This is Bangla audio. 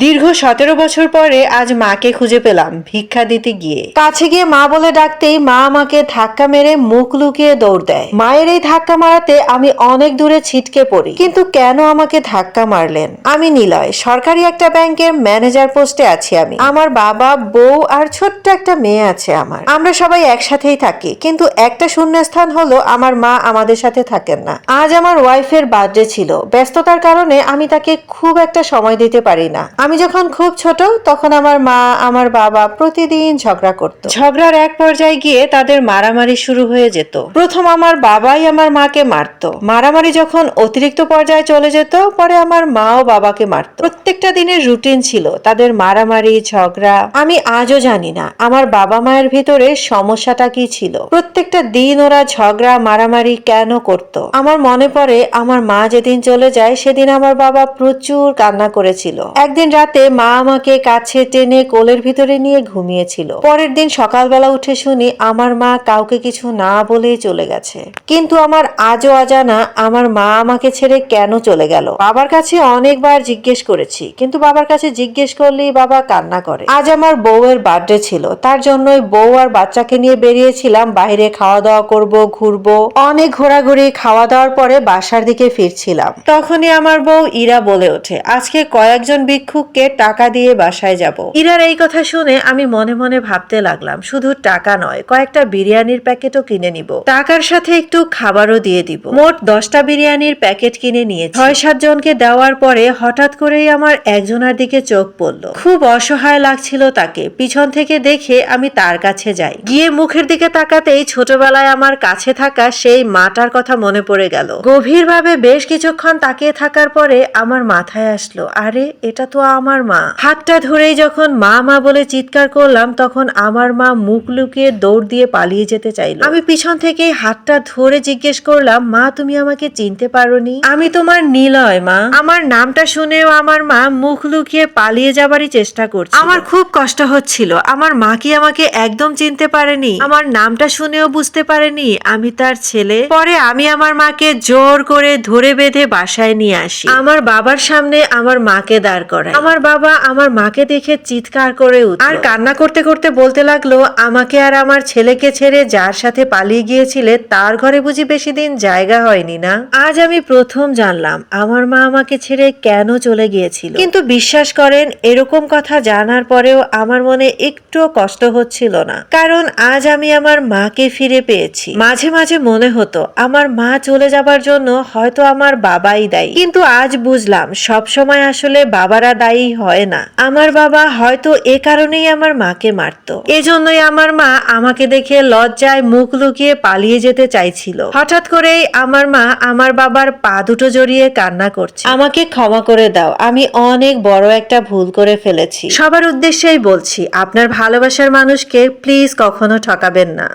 দীর্ঘ ১৭ বছর পরে আজ মাকে খুঁজে পেলাম ভিক্ষা দিতে গিয়ে। কাছে গিয়ে মা বলে ডাকতেই মা আমাকে ধাক্কা মেরে মুখ লুকিয়ে দৌড় দেয়। মায়ের এই ধাক্কা মারাতে আমি অনেক দূরে ছিটকে পড়ি। কিন্তু কেন আমাকে ধাক্কা মারলেন? আমি নিলয়, সরকারি একটা ব্যাংকের ম্যানেজার পোস্টে আছি আমি। আমার বাবা, বউ আর ছোট্ট একটা মেয়ে আছে আমার। আমরা সবাই একসাথেই থাকি, কিন্তু একটা শূন্যস্থান হলো আমার মা আমাদের সাথে থাকেন না। আজ আমার ওয়াইফের বার্থডে ছিল, ব্যস্ততার কারণে আমি তাকে খুব একটা সময় দিতে পারি না। আমি যখন খুব ছোট তখন আমার মা আমার বাবা প্রতিদিন ঝগড়া করত। ঝগড়ার এক পর্যায়ে গিয়ে তাদের মারামারি শুরু হয়ে যেত। প্রথম আমার বাবাই আমার মাকে মারতো। মারামারি যখন অতিরিক্ত পর্যায়ে চলে যেত, পরে আমার মাও বাবাকে মারতো। প্রত্যেকটা দিনের রুটিন ছিল তাদের মারামারি ঝগড়া। আমি আজও জানি না আমার বাবা মায়ের ভিতরে সমস্যাটা কি ছিল। প্রত্যেকটা দিন ওরা ঝগড়া মারামারি কেন করত। আমার মনে পড়ে আমার মা যেদিন চলে যায় সেদিন আমার বাবা প্রচুর কান্না করেছিল। একদিন রাতে মা আমাকে কাছে টেনে কোলের ভিতরে নিয়ে ঘুমিয়েছিল। পরের দিন সকালবেলা উঠে শুনি আমার মা কাউকে কিছু না বলেই চলে গেছে। কিন্তু আমার আজও অজানা আমার মা আমাকে ছেড়ে কেন চলে গেল। বাবার কাছে অনেকবার জিজ্ঞেস করেছি, কিন্তু বাবার কাছে জিজ্ঞেস করলেই বাবা কান্না করে। আজ আমার বউয়ের বার্থডে ছিল, তার জন্যই বউ আর বাচ্চাকে নিয়ে বেরিয়েছিলাম বাইরে খাওয়া দাওয়া করব, ঘুরবো। অনেক ঘোরাঘুরি খাওয়া দাওয়ার পরে বাসার দিকে ফিরছিলাম। তখনই আমার বউ ইরা বলে ওঠে, আজকে কয়েকজন ভিক্ষুককে টাকা দিয়ে বাসায় যাব। ইরার এই কথা শুনে আমি মনে মনে ভাবতে লাগলাম, শুধু টাকা নয়, কয়েকটা বিরিয়ানির প্যাকেটও কিনে নিব। টাকার সাথে একটু খাবারও দিয়ে দিব। মোট 10টা বিরিয়ানির প্যাকেট কিনে নিয়েছি। 6-7 জনকে দেওয়ার পরে হঠাৎ করেই আমার একজনের দিকে চোখ পড়ল। খুব অসহায় লাগছিল তাকে। পিছন থেকে দেখে আমি তার কাছে যাই। গিয়ে মুখের দিকে তাকাতেই ছোটবেলায় আমার কাছে থাকা সেই মাটার কথা মনে পড়ে গেল। গভীরভাবে বেশ কিছুক্ষণ তাকিয়ে থাকার পরে আমার মাথায় আসলো, আরে এটা তো আমার মা। হাতটা ধরেই যখন মা মা বলে চিৎকার করলাম, তখন আমার মা মুখ লুকিয়ে দৌড় দিয়ে পালিয়ে যেতে চাইল। আমি পিছন থেকেই হাতটা ধরে জিজ্ঞেস করলাম, মা তুমি আমাকে চিনতে পারোনি? আমি তোমার নিলয় মা। আমার নামটা শুনেও আমার মা মুখ লুকিয়ে পালিয়ে যাবারই চেষ্টা করছে। আমার খুব কষ্ট হচ্ছিল। আমার মা কি আমাকে একদম চিনতে পারেনি? আমার নামটা শুনেও বুঝতে পারেনি আমি তার ছেলে? পরে আমি আমার মাকে জোর করে ধরে বেঁধে বাসায় নিয়ে আসি। আমার বাবার সামনে আমার মাকে দাঁড় করাই। আমার বাবা আমার মাকে দেখে চিৎকার করে উঠল আর কান্না করতে করতে বলতে লাগলো, আমাকে আর আমার ছেলেকে ছেড়ে যার সাথে পালিয়ে গিয়েছিলে তার ঘরে বুঝি বেশি দিন জায়গা হয়নি না? আজ আমি প্রথম জানলাম আমার মা আমাকে ছেড়ে কেন চলে গিয়েছিল। কিন্তু বিশ্বাস করেন, এরকম কথা জানার পরেও আমার মনে একটু কষ্ট হচ্ছিল না, কারণ আজ আমি আমার মাকে ফিরে পেয়েছি। মাঝে মাঝে মনে হতো আমার মা চলে যাবার জন্য হয়তো আমার বাবাই দায়ী, কিন্তু আজ বুঝলাম সব সময় আসলে বাবারা দায়ী হয় না। আমার বাবা হয়তো এ কারণেই আমার মাকে মারতো। এজন্যই আমার মা আমাকে দেখে লজ্জায় মুখ লুকিয়ে পালিয়ে যেতে চাইছিল। হঠাৎ করেই আমার মা আমার বাবার পা দুটো জড়িয়ে কান্না করছে, আমাকে ক্ষমা করে দাও, আমি অনেক বড় একটা ভুল করে ফেলেছি। সবার উদ্দেশ্যেই বলছি, আপনার ভালোবাসার মানুষকে প্লিজ কখনো ঠকাবেন না।